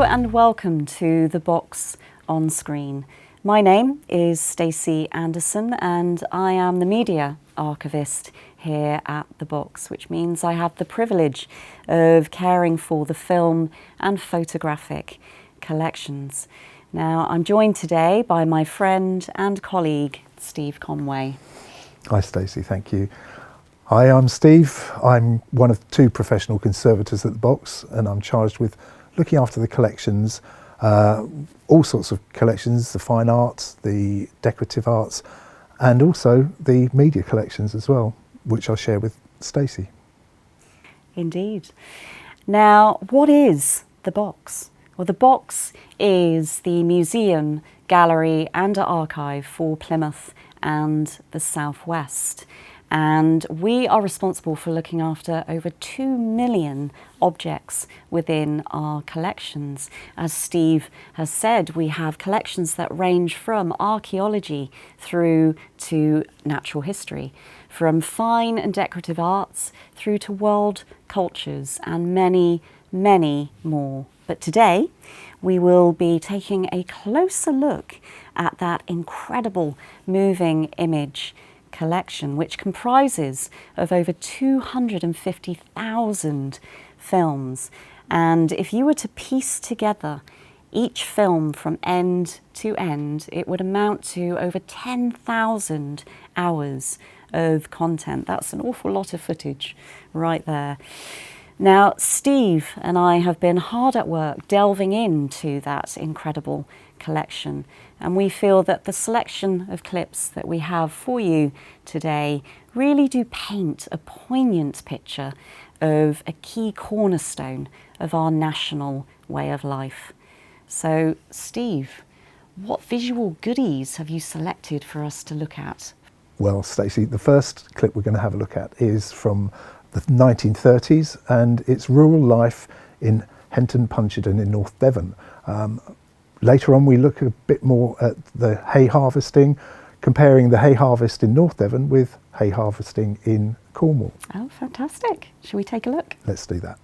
and welcome to The Box on Screen. My name is Stacey Anderson and I am the media archivist here at The Box, which means I have the privilege of caring for the film and photographic collections. Now, I'm joined today by my friend and colleague, Steve Conway. Hi Stacey, thank you. Hi, I'm Steve. I'm one of two professional conservators at The Box, and I'm charged with looking after the collections, all sorts of collections, the fine arts, the decorative arts, and also the media collections as well, which I'll share with Stacey. Indeed. Now, what is The Box? Well, The Box is the museum, gallery and archive for Plymouth and the Southwest. And we are responsible for looking after over 2 million objects within our collections. As Steve has said, we have collections that range from archaeology through to natural history, from fine and decorative arts through to world cultures and many, many more. But today we will be taking a closer look at that incredible moving image collection, which comprises of over 250,000 films. And if you were to piece together each film from end to end, it would amount to over 10,000 hours of content. That's an awful lot of footage right there. Now, Steve and I have been hard at work delving into that incredible collection, and we feel that the selection of clips that we have for you today really do paint a poignant picture of a key cornerstone of our national way of life. So, Steve, what visual goodies have you selected for us to look at? Well, Stacey, the first clip we're going to have a look at is from the 1930s, and it's rural life in Henton Puncherdon in North Devon. Later on, we look a bit more at the hay harvesting, comparing the hay harvest in North Devon with hay harvesting in Cornwall. Oh, fantastic. Shall we take a look? Let's do that.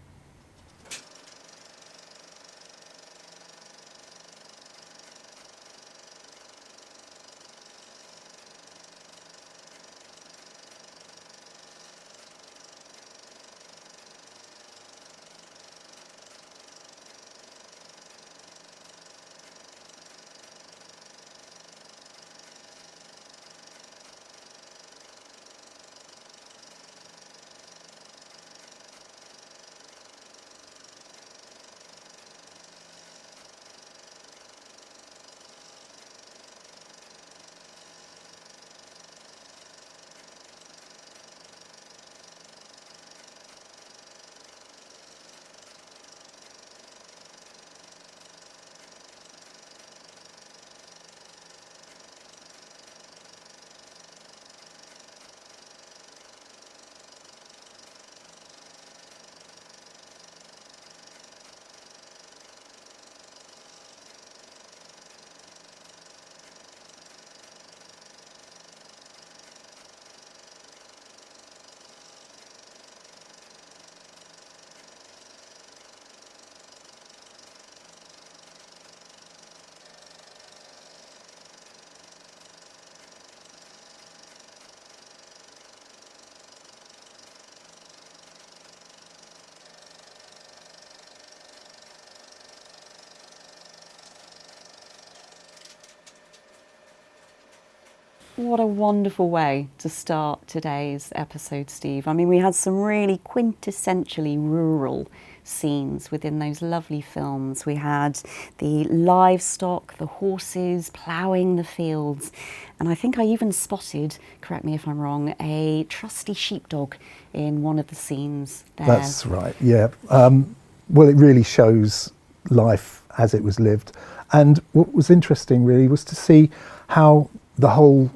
What a wonderful way to start today's episode, Steve. I mean, we had some really quintessentially rural scenes within those lovely films. We had the livestock, the horses ploughing the fields, and I think I even spotted, correct me if I'm wrong, a trusty sheepdog in one of the scenes there. That's right, yeah. Well, it really shows life as it was lived. And what was interesting really was to see how the whole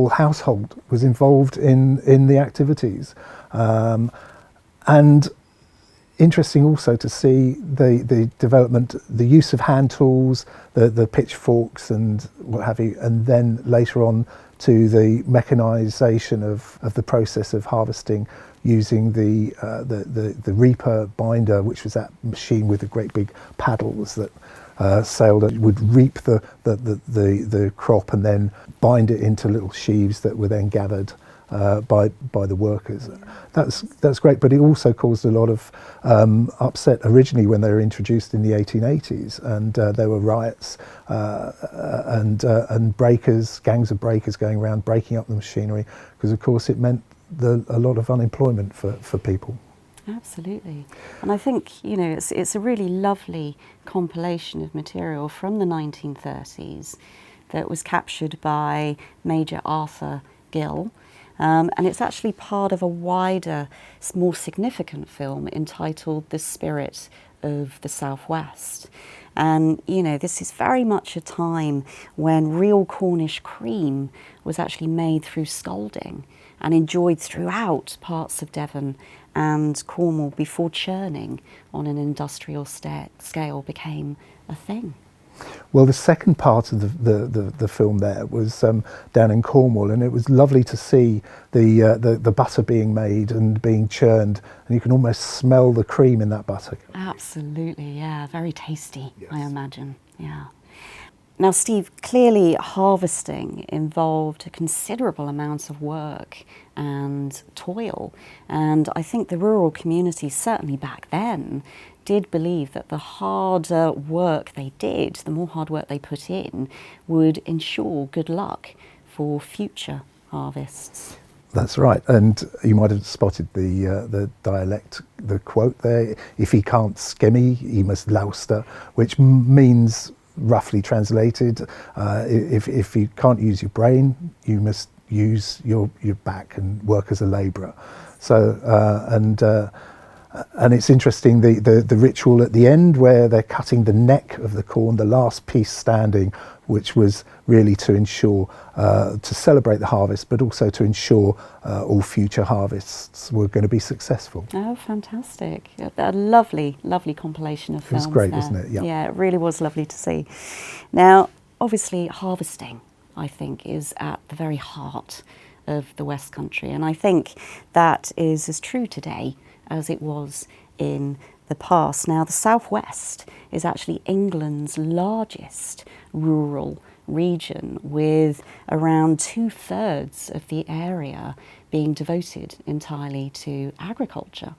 household was involved in the activities, and interesting also to see the development, the use of hand tools, the pitchforks and what have you, and then later on to the mechanisation of the process of harvesting using the reaper binder, which was that machine with the great big paddles that sailed and would reap the crop and then bind it into little sheaves that were then gathered by the workers. That's great, but it also caused a lot of upset originally when they were introduced in the 1880s, and there were riots and breakers, gangs of breakers going around breaking up the machinery, because of course it meant a lot of unemployment for people. Absolutely. And I think, you know, it's a really lovely compilation of material from the 1930s that was captured by Major Arthur Gill. And it's actually part of a wider, more significant film entitled The Spirit of the Southwest. And, you know, this is very much a time when real Cornish cream was actually made through scalding and enjoyed throughout parts of Devon and Cornwall before churning on an industrial scale became a thing. Well, the second part of the film there was down in Cornwall, and it was lovely to see the butter being made and being churned, and you can almost smell the cream in that butter. Absolutely, yeah, very tasty, yes. I imagine, yeah. Now, Steve, clearly harvesting involved a considerable amount of work and toil, and I think the rural communities, certainly back then, did believe that the harder work they did, the more hard work they put in, would ensure good luck for future harvests. That's right, and you might have spotted the dialect, the quote there, if he can't skimmy, he must louster, which means, roughly translated, if you can't use your brain, you must use your back and work as a labourer. So, and it's interesting, the ritual at the end where they're cutting the neck of the corn, the last piece standing, which was really to ensure, to celebrate the harvest, but also to ensure all future harvests were going to be successful. Oh, fantastic. A lovely, lovely compilation of films. It was great, there. wasn't it? Yeah. Yeah, it really was lovely to see. Now, obviously, harvesting, I think, is at the very heart of the West Country, and I think that is as true today as it was in the past. Now, the Southwest is actually England's largest rural region, with around 2/3 of the area being devoted entirely to agriculture.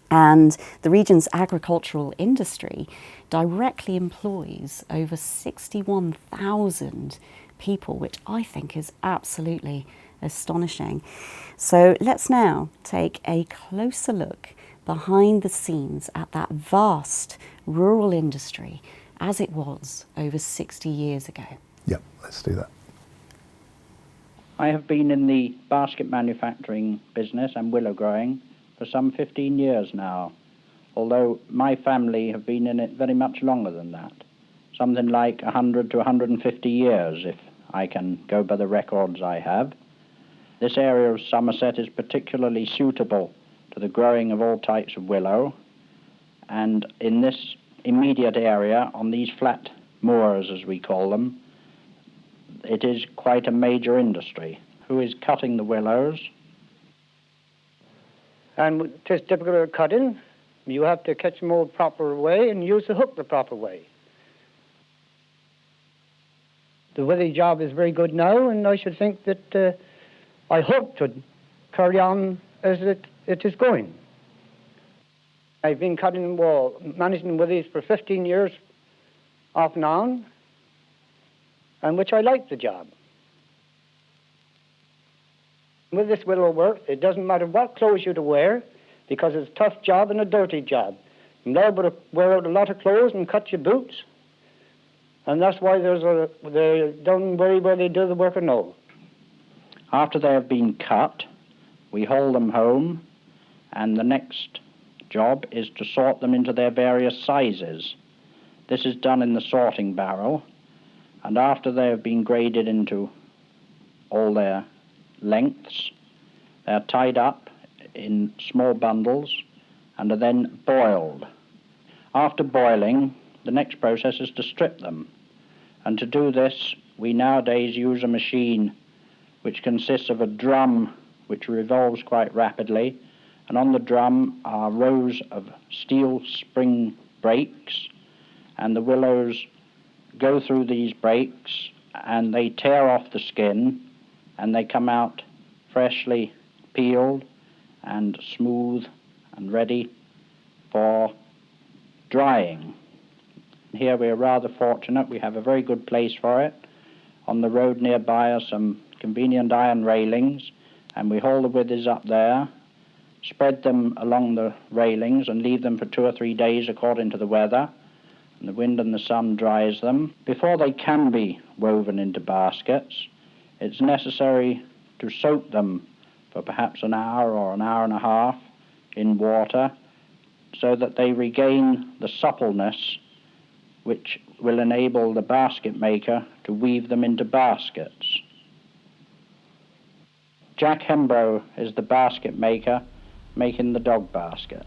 And the region's agricultural industry directly employs over 61,000 people, which I think is absolutely astonishing. So let's now take a closer look behind the scenes at that vast rural industry as it was over 60 years ago. Yep, let's do that. I have been in the basket manufacturing business and willow growing for some 15 years now, although my family have been in it very much longer than that, something like 100 to 150 years if I can go by the records I have. This area of Somerset is particularly suitable to the growing of all types of willow, and in this immediate area, on these flat moors as we call them, it is quite a major industry. Who is cutting the willows? And it is typical of cutting. You have to catch them all the proper way and use the hook the proper way. The willow job is very good now, and I should think that I hope to carry on as it is going. I've been cutting managing willows for 15 years off and on, and which I like the job. With this willow work, it doesn't matter what clothes you to wear, because it's a tough job and a dirty job. You're liable to wear out a lot of clothes and cut your boots, and that's why they don't worry where they do the work or no. After they have been cut, we haul them home, and the next job is to sort them into their various sizes. This is done in the sorting barrel, and after they have been graded into all their lengths, they are tied up in small bundles and are then boiled. After boiling, the next process is to strip them, and to do this we nowadays use a machine which consists of a drum which revolves quite rapidly, and on the drum are rows of steel spring brakes, and the willows go through these brakes and they tear off the skin and they come out freshly peeled and smooth and ready for drying. Here we are rather fortunate. We have a very good place for it. On the road nearby are some convenient iron railings, and we haul the withes up there, spread them along the railings and leave them for 2 or 3 days according to the weather, and the wind and the sun dries them. Before they can be woven into baskets, it's necessary to soak them for perhaps an hour or an hour and a half in water so that they regain the suppleness which will enable the basket maker to weave them into baskets. Jack Hembrough is the basket maker making the dog basket.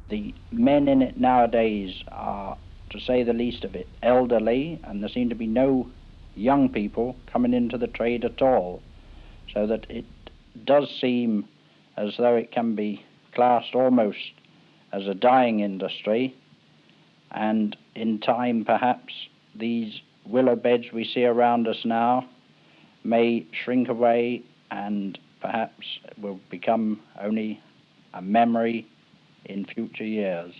The men in it nowadays are, to say the least of it, elderly, and there seem to be no young people coming into the trade at all, so that it does seem as though it can be classed almost as a dying industry, and in time perhaps these willow beds we see around us now may shrink away and perhaps will become only a memory in future years.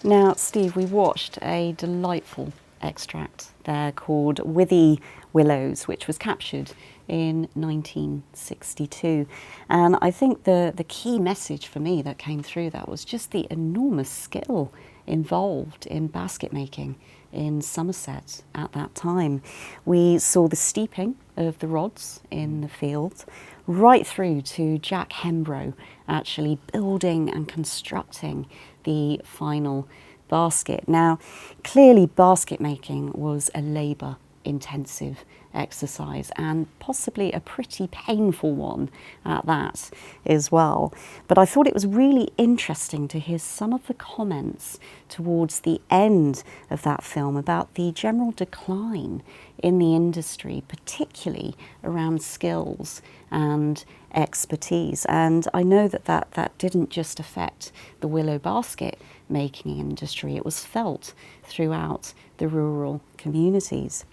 Now, Steve, we watched a delightful extract there called Withy Willows, which was captured in 1962. And I think the key message for me that came through that was just the enormous skill involved in basket making in Somerset at that time. We saw the steeping of the rods in the field, right through to Jack Hembrough actually building and constructing the final basket. Now, clearly basket making was a labour-intensive exercise and possibly a pretty painful one at that as well. But I thought it was really interesting to hear some of the comments towards the end of that film about the general decline in the industry, particularly around skills and expertise. And I know that didn't just affect the willow basket making industry, it was felt throughout the rural communities.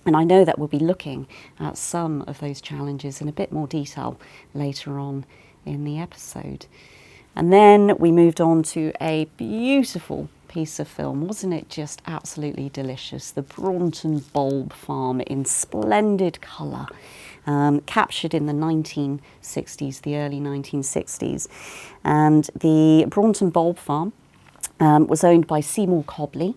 And I know that we'll be looking at some of those challenges in a bit more detail later on in the episode. And then we moved on to a beautiful piece of film. Wasn't it just absolutely delicious? The Braunton Bulb Farm in splendid colour, captured in the 1960s, the early 1960s. And the Braunton Bulb Farm was owned by Seymour Cobley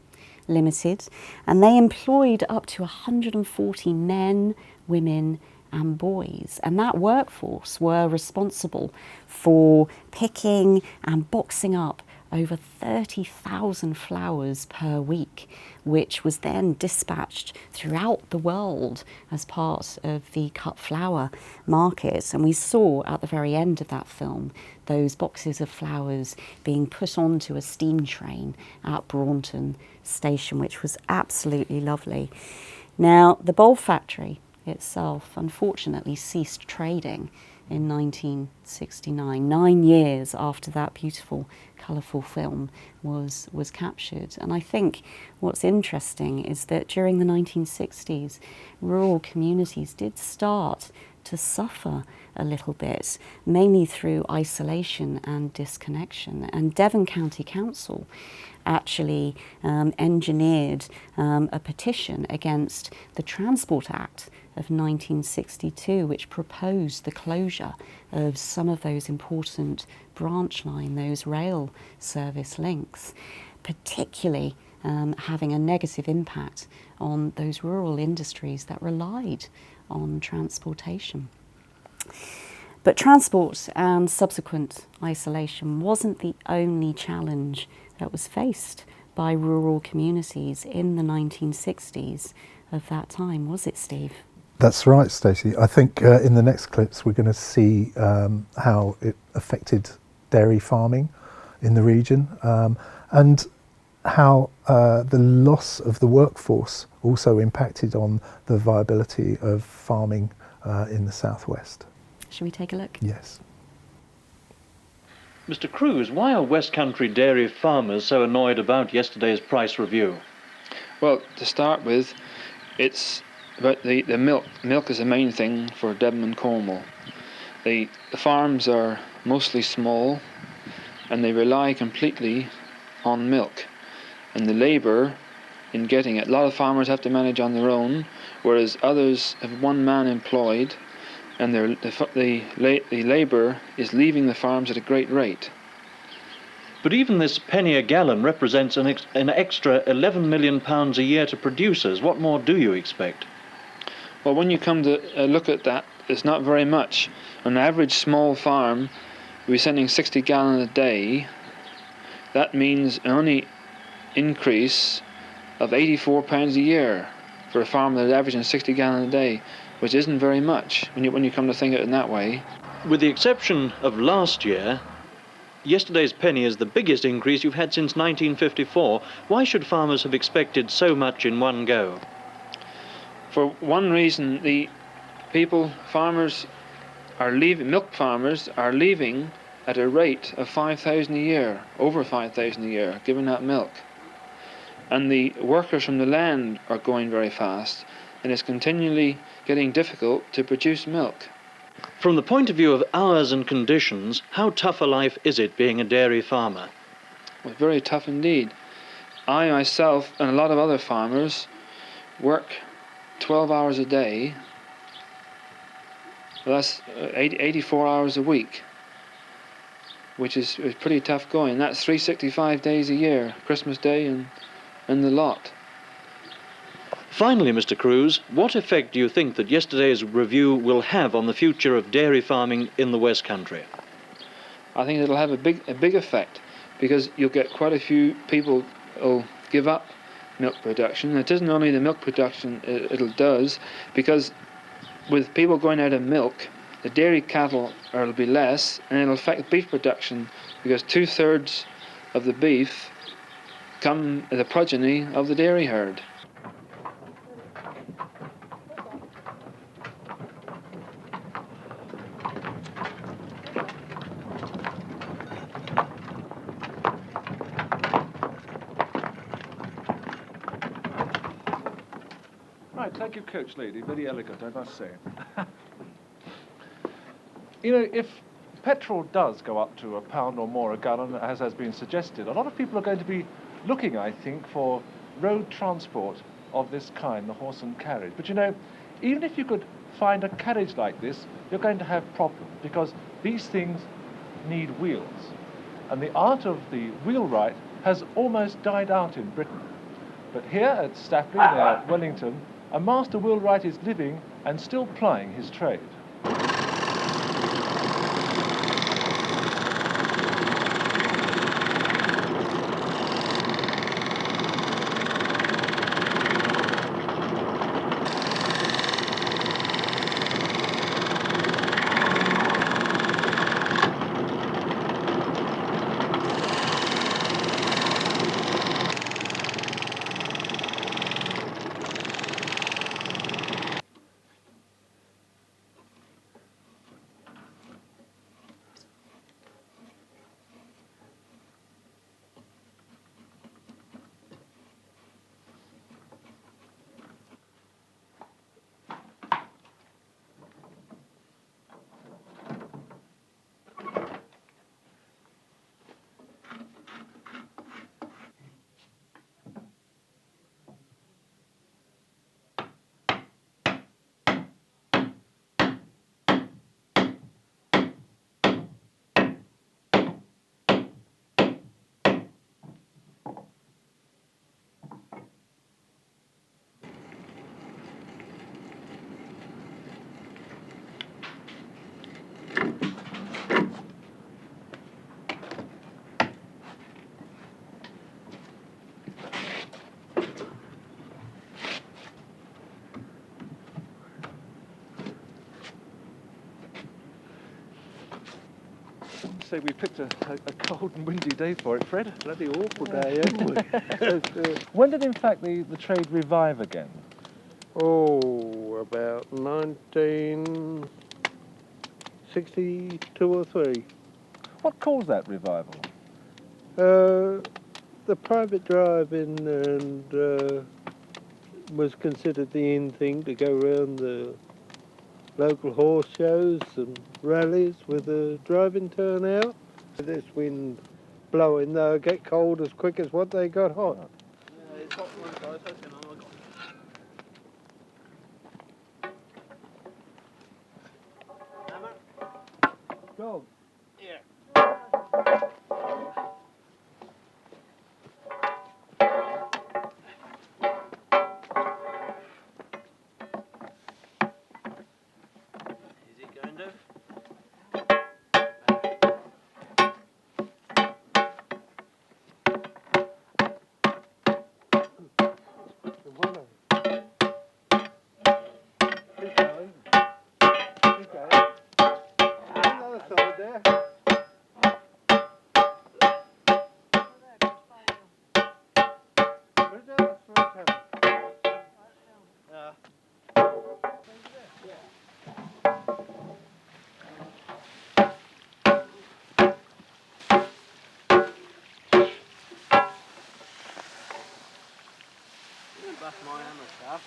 Limited, and they employed up to 140 men, women and boys, and that workforce were responsible for picking and boxing up over 30,000 flowers per week, which was then dispatched throughout the world as part of the cut flower market. And we saw at the very end of that film those boxes of flowers being put onto a steam train at Braunton Station, which was absolutely lovely. Now, the bulb factory itself unfortunately ceased trading in 1969, 9 years after that beautiful, colourful film was captured. And I think what's interesting is that during the 1960s, rural communities did start to suffer a little bit, mainly through isolation and disconnection. And Devon County Council actually engineered a petition against the Transport Act of 1962, which proposed the closure of some of those important branch line, those rail service links, particularly having a negative impact on those rural industries that relied on transportation. But transport and subsequent isolation wasn't the only challenge that was faced by rural communities in the 1960s of that time, was it, Steve? That's right, Stacey. I think in the next clips we're going to see how it affected dairy farming in the region, and how the loss of the workforce also impacted on the viability of farming in the southwest. Shall we take a look? Yes. Mr. Cruz, why are West Country dairy farmers so annoyed about yesterday's price review? Well, to start with, it's about the milk. Milk is the main thing for Devon and Cornwall. The farms are mostly small and they rely completely on milk. And the labour in getting it, a lot of farmers have to manage on their own, whereas others have one man employed, and the labour is leaving the farms at a great rate. But even this penny a gallon represents an extra £11 million a year to producers. What more do you expect? Well, when you come to look at that, it's not very much. An average small farm will be sending 60 gallons a day. That means an only increase of £84 a year for a farm that's averaging 60 gallons a day, which isn't very much when you come to think of it in that way. With the exception of last year, yesterday's penny is the biggest increase you've had since 1954. Why should farmers have expected so much in one go? For one reason, farmers are leaving, milk farmers are leaving at a rate of 5,000 a year, over 5,000 a year, giving that milk. And the workers from the land are going very fast, and it's continually getting difficult to produce milk. From the point of view of hours and conditions, how tough a life is it being a dairy farmer? Well, very tough indeed. I myself and a lot of other farmers work 12 hours a day. Well, that's 84 hours a week, which is pretty tough going. That's 365 days a year, Christmas Day and the lot. Finally, Mr. Cruz, what effect do you think that yesterday's review will have on the future of dairy farming in the West Country? I think it'll have a big effect, because you'll get quite a few people who'll give up milk production. It isn't only the milk production it does, because with people going out of milk, the dairy cattle will be less, and it'll affect beef production, because 2/3 of the beef come the progeny of the dairy herd. Right, thank you, Coach Lady. Very elegant, I must say. You know, if petrol does go up to £1 or more a gallon, as has been suggested, a lot of people are going to be looking, I think, for road transport of this kind, the horse and carriage. But you know, even if you could find a carriage like this, you're going to have problems, because these things need wheels. And the art of the wheelwright has almost died out in Britain. But here at Stapley, near Wellington, a master wheelwright is living and still plying his trade. Say we picked a cold and windy day for it, Fred. Bloody awful day, haven't we? When did, in fact, the trade revive again? Oh, about 1962 or 3. What caused that revival? The private driving and was considered the in thing to go around the local horse shows and rallies with a driving turnout. This wind blowing, they'll get cold as quick as what they got hot. Yeah, it's hot one guys, that's enough. Hammer? Dog. Yeah. Is it going to? Keep going. Keep going. Another side there. Where's the other side, Yeah. That's my hammer stuff.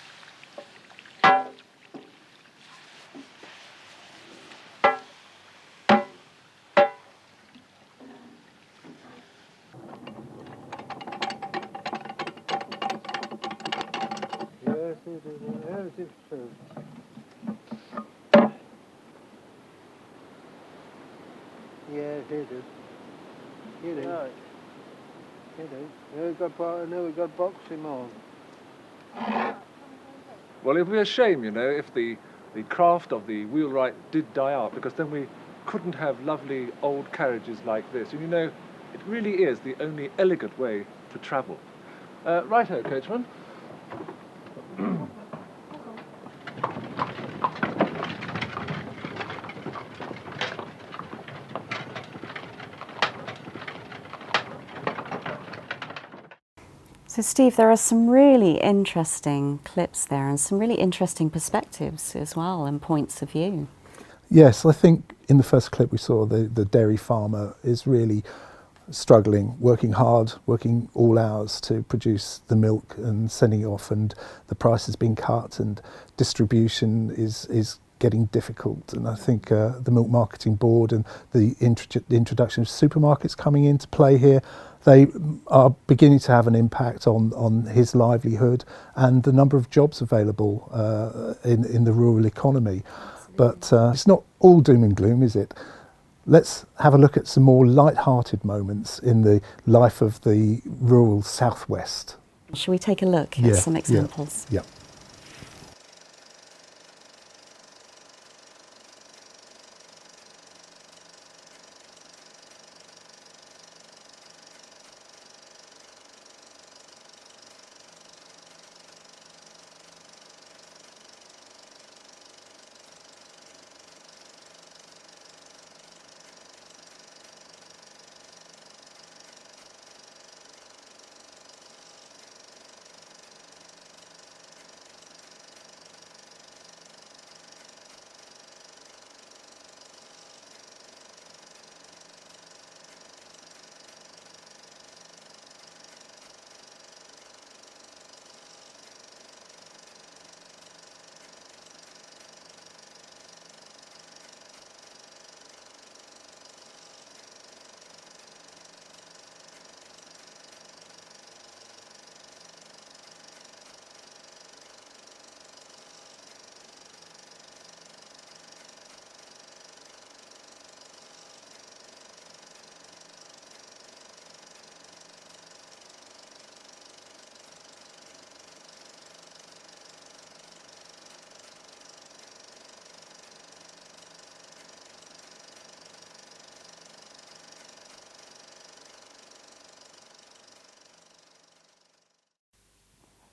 Yes, it is. Yes, it's true. Yes, it is. It is. Right. It is. Now we've got boxing on. Well, it would be a shame, you know, if the craft of the wheelwright did die out, because then we couldn't have lovely old carriages like this. And you know, it really is the only elegant way to travel. Righto, coachman. So Steve, there are some really interesting clips there and some really interesting perspectives as well and points of view. Yes, I think in the first clip we saw the dairy farmer is really struggling, working hard, working all hours to produce the milk and sending it off, and the price has been cut and distribution is getting difficult. And I think the Milk Marketing Board and the introduction of supermarkets coming into play here, they are beginning to have an impact on his livelihood and the number of jobs available in the rural economy. But it's not all doom and gloom, is it? Let's have a look at some more light-hearted moments in the life of the rural southwest. Shall we take a look at some examples? Yeah.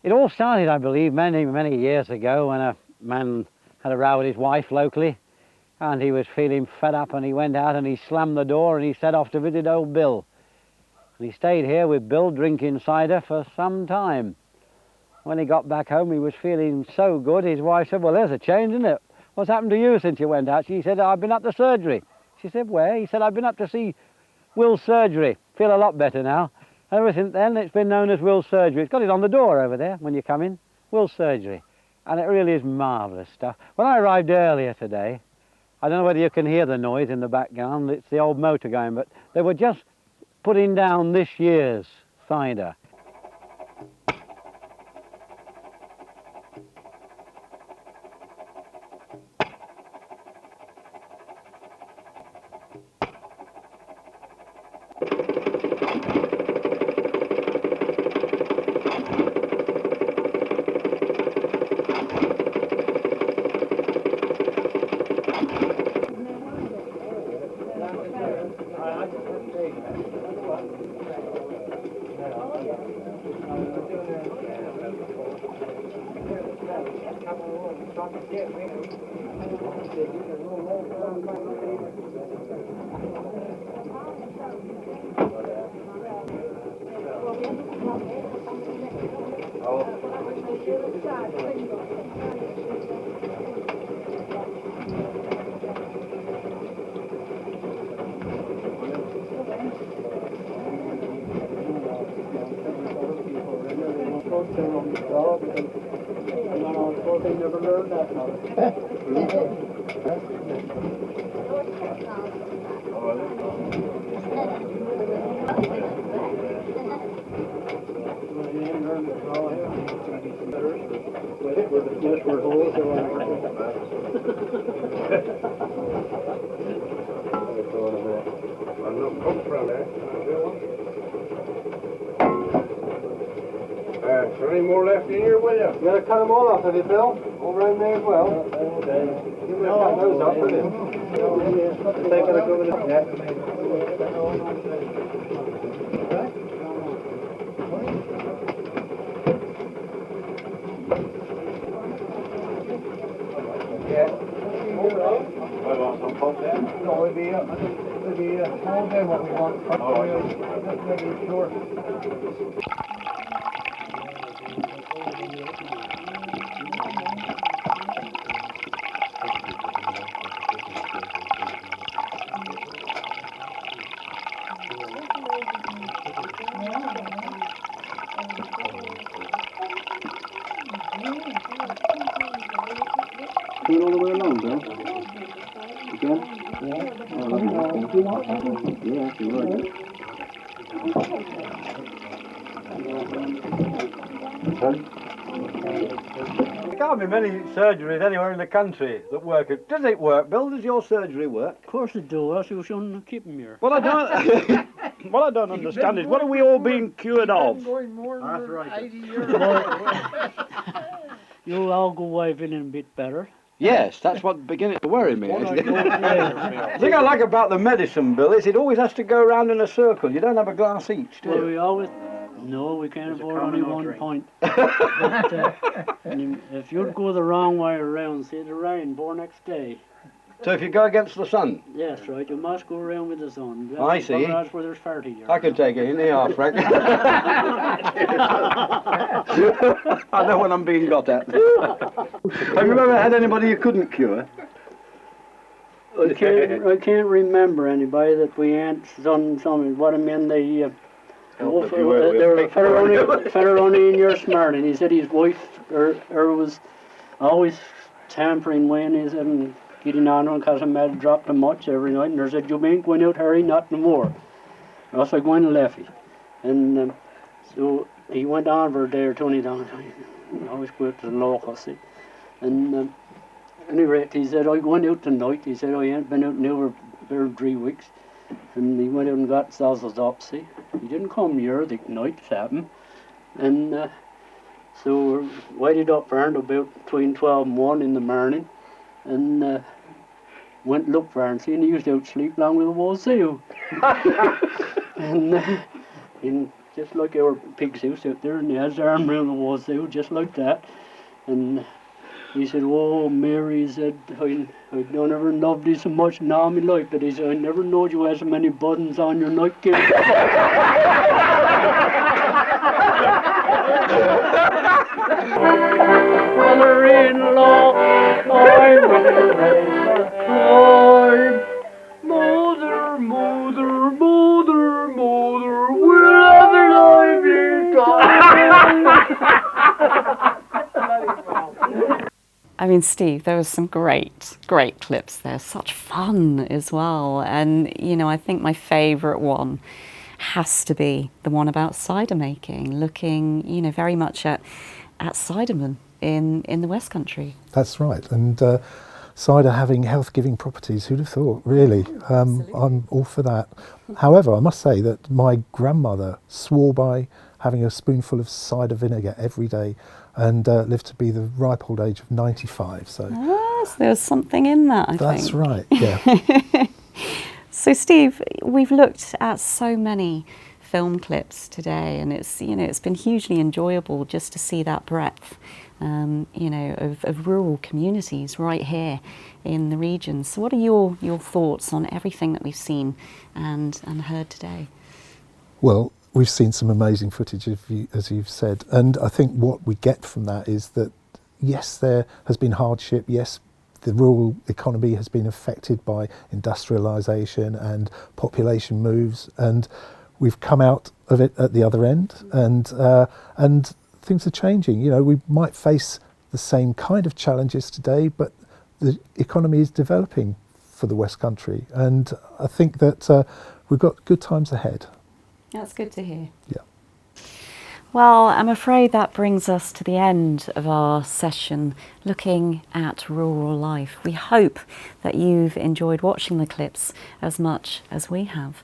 It all started, I believe, many, many years ago when a man had a row with his wife locally and he was feeling fed up and he went out and he slammed the door and he set off to visit old Bill. And he stayed here with Bill drinking cider for some time. When he got back home he was feeling so good, his wife said, "Well, there's a change, isn't it? What's happened to you since you went out?" She said, "I've been up to surgery." She said, "Where?" He said, "I've been up to see Will's surgery. Feel a lot better now." Ever since then, it's been known as Will's surgery. It's got it on the door over there when you come in, Will's surgery. And it really is marvellous stuff. When I arrived earlier today, I don't know whether you can hear the noise in the background. It's the old motor going, but they were just putting down this year's cider. Is there any more left in here, will you? You gotta cut them all off, have you, Bill? All around there as well? Okay. You better cut those off, will you? They gotta go with it. Yeah. I want some pop there. No, it'll be small then what we want. Oh, just make it short. Do it all the way along, Bill. Again? Yeah. Oh, yeah, if you like. Yeah, if you like. There can't be many surgeries anywhere in the country that work. Does it work, Bill? Does your surgery work? Of course it do, else you shouldn't keep him here. What I don't, what I don't understand is, what are we all being cured of? That's right. You'll all go away feeling a bit better. Yes, that's what's beginning to worry me. What I The don't thing I like about the medicine, Bill, is it always has to go round in a circle. You don't have a glass each, do Well, you? we always... No, we can't afford only one pint. But, if you'd go the wrong way around, see the rain before next day. So if you go against the sun? That's right, you must go around with the sun. I see. That's where there's 30 here. I can take it in the half, Frank. I know when I'm being got at. Have you ever had anybody you couldn't cure? I can't remember anybody that we ain't done something. What I mean, there was a fella only in your smart, and he said his wife was always tampering with him, he said, and getting on him because him had dropped him much every night, and they said, you ain't going out, Harry, not no more. Or else I go in and left him. And so he went on for a day or two, and he always go out to the local, see. And at any rate, he said, I went out tonight. He said, I ain't been out now for 3 weeks. And he went out and got sausage up, see. He didn't come here the night, happened. And so we waited up for him about between 12 and 1 in the morning. And went to look for him, see, and he used to out sleep along with the wall seal. And just like our pig's house out there, and he has his arm around the wall seal, just like that. And he said, oh, Mary, he said, I don't ever loved you so much in all my life, but he said, I never knowed you had so many buttons on your nightgown. Mother-in-law, I'm mother, mother, mother, mother, wherever I be. I mean, Steve, there was some great clips there, such fun as well. And, you know, I think my favourite one has to be the one about cider making, looking, you know, very much at cidermen in the West Country. That's right. And cider having health-giving properties, who'd have thought, really? I'm all for that. However, I must say that my grandmother swore by having a spoonful of cider vinegar every day and lived to be the ripe old age of 95. So yes, there's something in that, I think. That's right, yeah. So Steve, we've looked at so many film clips today, and it's, you know, it's been hugely enjoyable just to see that breadth, you know, of rural communities right here in the region. So what are your thoughts on everything that we've seen and heard today? Well, we've seen some amazing footage, as you've said, and I think what we get from that is that, yes, there has been hardship, yes, the rural economy has been affected by industrialisation and population moves, and we've come out of it at the other end, and things are changing. You know, we might face the same kind of challenges today, but the economy is developing for the West Country, and I think that we've got good times ahead. That's good to hear. Yeah. Well, I'm afraid that brings us to the end of our session looking at rural life. We hope that you've enjoyed watching the clips as much as we have.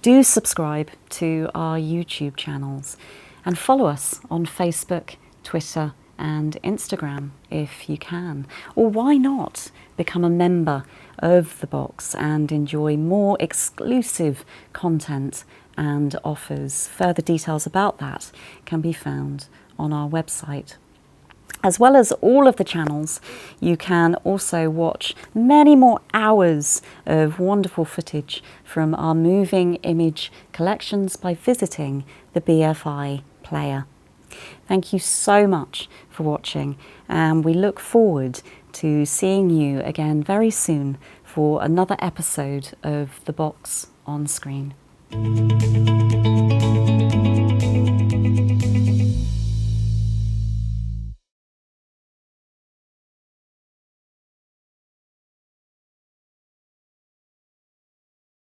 Do subscribe to our YouTube channels and follow us on Facebook, Twitter and Instagram if you can. Or why not become a member of The Box and enjoy more exclusive content and offers. Further details about that can be found on our website. As well as all of the channels, you can also watch many more hours of wonderful footage from our moving image collections by visiting the BFI player. Thank you so much for watching, and we look forward to seeing you again very soon for another episode of The Box on Screen.